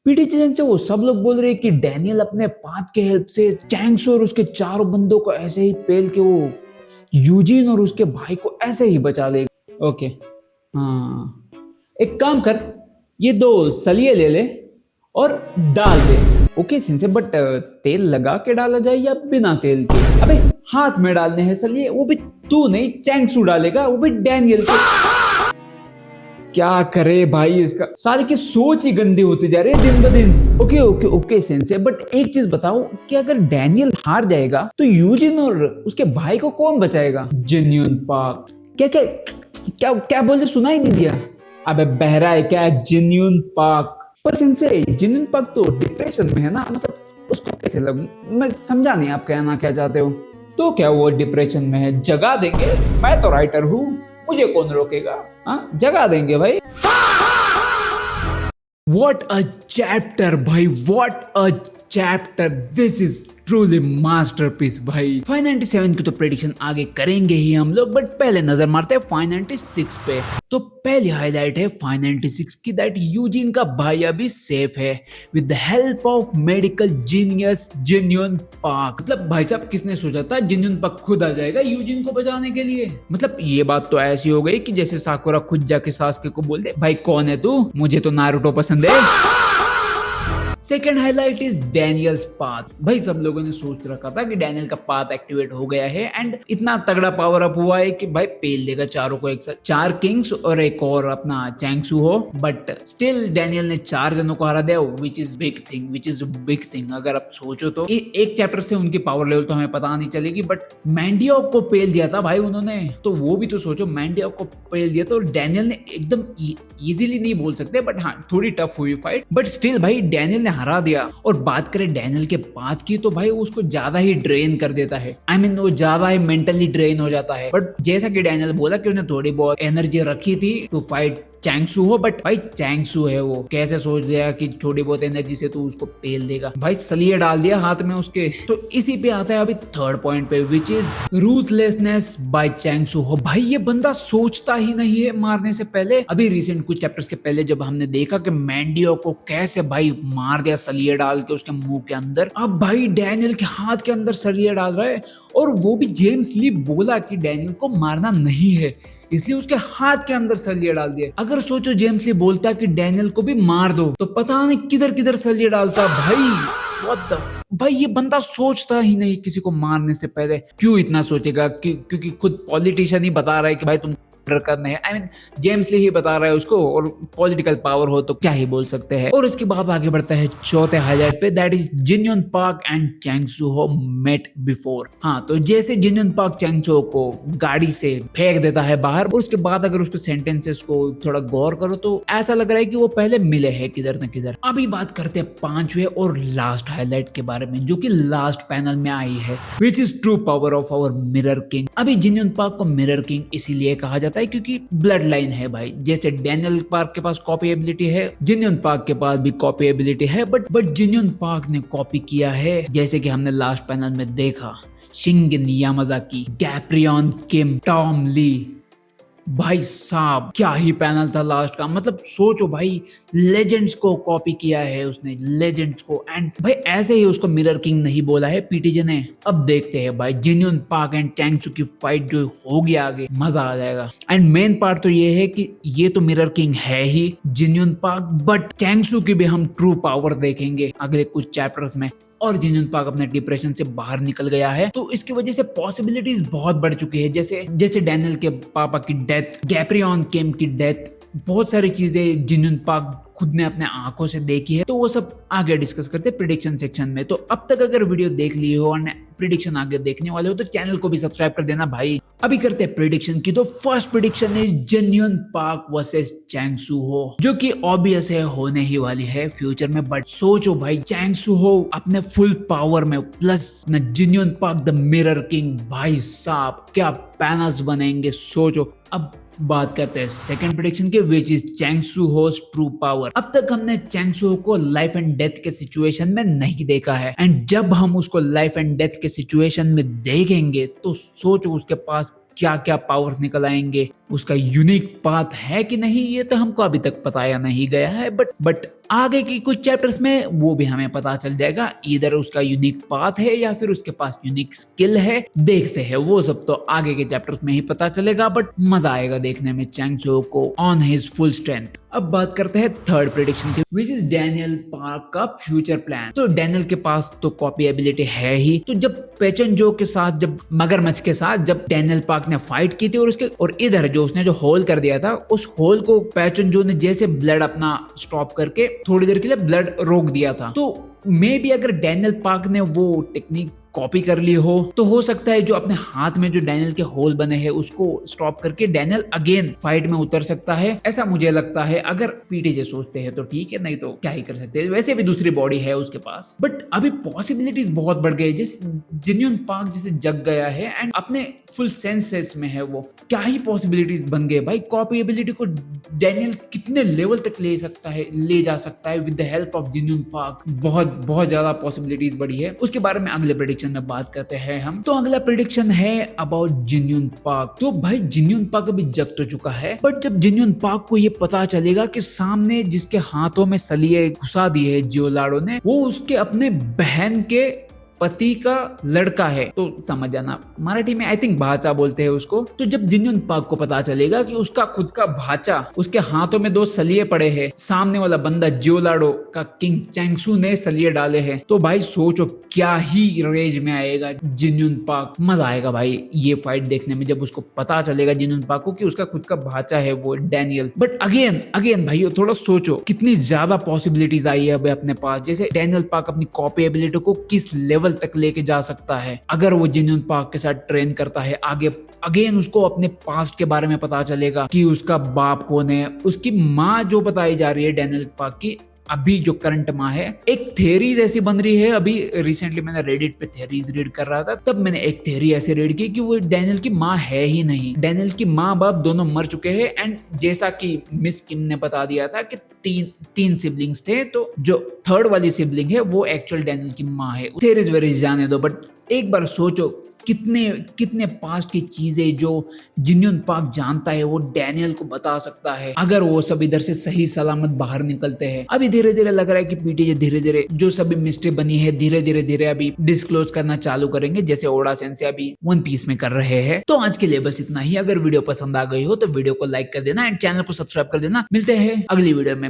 PT से वो सब लोग बोल रहे हैं कि डैनियल अपने पाथ के हेल्प से चैंक्स और उसके चारों बंदों को ऐसे ही पेल के वो यूजिन और उसके भाई को ऐसे ही बचा लेगा। ओके, हाँ, एक काम कर, ये 2 सलिए ले ले और डाल दे। ओके सिंसे, बट तेल लगा के डाला जाए या बिना तेल के? अबे हाथ में डालने हैं सलिए, वो भी तू नहीं, चैंक्सू डालेगा, वो भी डैनियल के। क्या करे भाई, इसका सारे की सोच ही गंदी होती जा रही है दिन ब दिन। ओके ओके ओके सेंसे, बट एक चीज बताओ कि अगर डैनियल हार जाएगा तो यूजिन और उसके भाई को कौन बचाएगा? Genuine park. क्या क्या क्या क्या बोले, सुनाई नहीं दिया? अबे बहरा है क्या? Genuine park. पर सेंसे जेन्युइन पार्क तो डिप्रेशन में है ना, मतलब उसको कैसे मैं समझा नहीं आप कहना क्या चाहते हो। तो क्या वो डिप्रेशन में है? जगा देंगे, मैं तो राइटर हूँ, मुझे कौन रोकेगा? हाँ, जगा देंगे भाई। What a chapter भाई, what a chapter, this is truly masterpiece भाई। 597 की तो प्रेडिक्शन आगे करेंगे ही हम लोग, बट पहले नजर मारते हैं 596 पे। तो पहली हाईलाइट है 596 की, दैट यूजिन का भाई अभी सेफ है with the help of medical genius genuine park. मतलब भाई साहब, किसने सोचा था जेन्युइन पार्क खुद आ जाएगा यूजिन को बचाने के लिए? मतलब ये बात तो ऐसी हो गई कि जैसे साकुरा खुद जाके सास्के को बोल दे, भाई कौन है तू, मुझे तो नारुतो पसंद है। Second highlight is Daniels path. भाई सब लोगों ने सोच रखा था कि डैनियल का पाथ एक्टिवेट हो गया है एंड इतना तगड़ा पावर अप हुआ है कि भाई पेल देगा चारों को एक साथ, 4 किंग्स और एक और अपना चैंक्सू हो। बट स्टिल डैनियल ने 4 जनों को हरा दिया, which is big thing, which is big thing. अगर आप सोचो तो एक चैप्टर से उनकी पावर लेवल तो हमें पता नहीं चलेगी, बट मैंडियोक को पेल दिया था भाई उन्होंने, तो वो भी तो सोचो, मैंडियोक को पेल दिया था। और डैनियल ने एकदम इजीली नहीं बोल सकते, बट हाँ थोड़ी टफ हुई फाइट, बट स्टिल भाई डैनियल ने हरा दिया। और बात करें डैनियल के पाथ की, तो भाई उसको ज्यादा ही ड्रेन कर देता है, आई मीन वो ज्यादा ही मेंटली ड्रेन हो जाता है। बट जैसा कि डैनियल बोला कि उसने थोड़ी बहुत एनर्जी रखी थी टू फाइट चैंक्सू हो, बट भाई चैंक्सू है, वो कैसे सोच लिया कि थोड़ी बहुत एनर्जी से तू उसको पेल देगा? भाई सलिए डाल दिया हाथ में उसके। तो इसी पे आता है अभी थर्ड पॉइंट पे, विच इज रूथलेसनेस बाय चैंक्सू हो। भाई ये बंदा सोचता ही नहीं है मारने से पहले। अभी रिसेंट कुछ चैप्टर्स के पहले जब हमने देखा कि मैंडियो को कैसे भाई मार दिया सलिए डाल के उसके मुंह के अंदर, अब भाई डैनियल के हाथ के अंदर सलिए डाल रहा है, और वो भी जेम्स ली बोला कि डैनियल को मारना नहीं है, इसलिए उसके हाथ के अंदर सलिए डाल दिया। अगर सोचो जेम्स ली बोलता कि डैनियल को भी मार दो, तो पता नहीं किधर किधर सलिए डालता भाई। What the भाई ये बंदा सोचता ही नहीं किसी को मारने से पहले। क्यों इतना सोचेगा? क्योंकि खुद पॉलिटिशियन ही बता रहा है कि भाई तुम करना है, आई मीन जेम्स ली ही बता रहा है उसको, और पॉलिटिकल पावर हो तो क्या ही बोल सकते हैं। और इसके बाद आगे बढ़ता है चौथे हाईलाइट पे, that is genuine Park and Chanxu Ho met before. हाँ, तो जैसे जेन्युइन पार्क चैंक्सू को गाड़ी से फेंक देता है बाहर, और उसके बाद अगर उसके सेंटेंसेस को थोड़ा गौर करो तो ऐसा लग रहा है कि वो पहले मिले हैं किधर न किधर। अभी बात करते हैं 5वें और लास्ट हाईलाइट के बारे में, जो कि लास्ट पैनल में आई है, which is true power of our mirror king. अभी जेन्युइन पार्क को मिरर किंग इसीलिए कहा जाता है क्योंकि ब्लड लाइन है भाई। जैसे डैनियल पार्क के पास कॉपी एबिलिटी है, जेन्युइन पार्क के पास भी कॉपी एबिलिटी है, बट जेन्युइन पार्क ने कॉपी किया है, जैसे कि हमने लास्ट पैनल में देखा, शिंगन यामाजाकी, गैप्रियन किम, टॉम ली। भाई साहब क्या ही पैनल था लास्ट का। मतलब सोचो भाई, लेजेंड्स को कॉपी किया है उसने, लेजेंड्स को। एंड भाई ऐसे ही उसको मिरर किंग नहीं बोला है पीटीजे ने। अब देखते हैं भाई जेन्युइन पार्क एंड चैंक्सू की फाइट जो होगी आगे, मजा आ जाएगा। एंड मेन पार्ट तो ये है कि ये तो मिरर किंग है ही जेन्युइन पार्क, बट चैंक्सू की भी हम ट्रू पावर देखेंगे अगले कुछ चैप्टर्स में। और जेन्युइन पार्क अपने डिप्रेशन से बाहर निकल गया है, तो इसकी वजह से पॉसिबिलिटीज बहुत बढ़ चुकी है। जैसे डैनियल के पापा की डेथ, गैप्रियन किम की डेथ, बहुत सारी चीजें जेन्युइन पार्क खुद ने अपने आंखों से देखी है। तो वो सब आगे डिस्कस करते हैं प्रेडिक्शन सेक्शन में। तो अब तक अगर वीडियो देख ली हो और प्रेडिक्शन आगे देखने वाले हो तो चैनल को भी सब्सक्राइब कर देना भाई। अभी करते हैं प्रेडिक्शन की। तो first prediction is genuine Park versus Chanxu Ho, जो कि ऑब्वियस है होने ही वाली है फ्यूचर में। बट सोचो भाई, चैंक्सू हो अपने फुल पावर में प्लस न genuine park the mirror king, भाई साहब क्या पैनल्स बनेंगे सोचो। अब बात करते हैं सेकंड प्रेडिक्शन के, विच इज चैंक्सू हो's ट्रू पावर। अब तक हमने चैंक्सू को लाइफ एंड डेथ के सिचुएशन में नहीं देखा है, एंड जब हम उसको लाइफ एंड डेथ के सिचुएशन में देखेंगे तो सोचो उसके पास क्या क्या पावर्स निकल आएंगे, उसका यूनिक पाथ है कि नहीं ये तो हमको अभी तक बताया नहीं गया है, बट आगे की कुछ चैप्टर्स में वो भी हमें पता चल जाएगा, इधर उसका यूनिक पाथ है या फिर उसके पास यूनिक स्किल है, देखते हैं वो सब तो आगे के चैप्टर्स में ही पता चलेगा। बट मजा आएगा देखने में चैंग त्सो को ऑन हिज फुल स्ट्रेंथ। अब बात करते हैं थर्ड प्रेडिक्शन की, विच इज डैनियल पार्क का फ्यूचर प्लान। तो डैनियल के पास तो कॉपी एबिलिटी है ही, तो जब पेचन-जो के साथ, जब मगरमच्छ के साथ जब डैनियल पार्क ने फाइट की थी और इधर जो उसने जो होल कर दिया था, उस होल को पेचन-जो ने जैसे ब्लड अपना स्टॉप करके थोड़ी देर के लिए ब्लड रोक दिया था। तो मे बी अगर डैनियल पार्क ने वो टेक्निक कॉपी कर ली हो तो हो सकता है जो अपने हाथ में जो डैनियल के होल बने हैं उसको स्टॉप करके डैनियल अगेन फाइट में उतर सकता है, ऐसा मुझे लगता है। अगर पीटीजे सोचते हैं तो ठीक है, नहीं तो क्या ही कर सकते हैं, वैसे भी दूसरी बॉडी है उसके पास। बट अभी पॉसिबिलिटीज बहुत बढ़ गई, जिस जिन्यून पार्क जैसे जग गया है एंड अपने फुल सेंसेस में है, वो क्या ही पॉसिबिलिटीज बन गए भाई। कॉपी एबिलिटी को डैनियल कितने लेवल तक ले जा सकता है with the help of genuine Park, बहुत ज्यादा पॉसिबिलिटीज बढ़ी है। उसके बारे में अगले प्रेडिक्शन में बात करते हैं हम। तो अगला प्रेडिक्शन है अबाउट जिन्यून पार्क। तो भाई जिन्यून पार्क अभी जग तो चुका है, बट जब जिन्यून पार्क को ये पता चलेगा कि सामने जिसके हाथों में सलिए घुसा दिए है जियोलाडो ने, वो उसके अपने बहन के पति का लड़का है, तो समझ जाना, मराठी में आई थिंक भाचा बोलते हैं उसको। तो जब जिन्यून पार्क को पता चलेगा कि उसका खुद का भाचा, उसके हाथों में 2 सलिए पड़े हैं, सामने वाला बंदा जियोलाडो का किंग चैंग त्सो ने सलिए डाले हैं, तो भाई सोचो क्या ही रेज में आएगा जिन्यून पार्क। मजा आएगा भाई ये फाइट देखने में, जब उसको पता चलेगा जिन्यून पार्क को कि उसका खुद का भाचा है वो डैनियल। बट अगेन भाई थोड़ा सोचो कितनी ज्यादा पॉसिबिलिटीज आई है अभी अपने पास। जैसे डैनियल पार्क अपनी कॉपी एबिलिटी को किस लेवल तक लेके जा सकता है अगर वो जिन्यून पार्क के साथ ट्रेन करता है आगे। अगेन उसको अपने पास्ट के बारे में पता चलेगा कि उसका बाप कौन है, उसकी माँ जो बताई जा रही है डैनियल पार्क की, अभी जो करंट माँ है। एक थ्योरीज ऐसी बन रही है, अभी रिसेंटली मैंने रेडिट पे थ्योरीज रीड कर रहा था, तब मैंने एक थ्योरी ऐसे रीड की कि वो डैनियल की माँ है ही नहीं, डैनियल की माँ बाप दोनों मर चुके हैं। एंड जैसा कि मिस किम ने बता दिया था कि तीन सिबलिंग्स थे, तो जो थर्ड वाली सिबलिंग है वो एक्चुअल डैनियल की माँ है। थ्योरीज वेरीज जाने दो, बट एक बार सोचो कितने पास्ट की चीजें जो जिन्यून पार्क जानता है वो डैनियल को बता सकता है, अगर वो सब इधर से सही सलामत बाहर निकलते हैं। अभी धीरे धीरे लग रहा है कि पीटीजे धीरे धीरे जो सभी मिस्ट्री बनी है धीरे धीरे अभी डिस्क्लोज करना चालू करेंगे, जैसे ओडा सेंसे अभी वन पीस में कर रहे हैं। तो आज के लिए बस इतना ही। अगर वीडियो पसंद आ गई हो तो वीडियो को लाइक कर देना एंड चैनल को सब्सक्राइब कर देना। मिलते हैं अगली वीडियो में।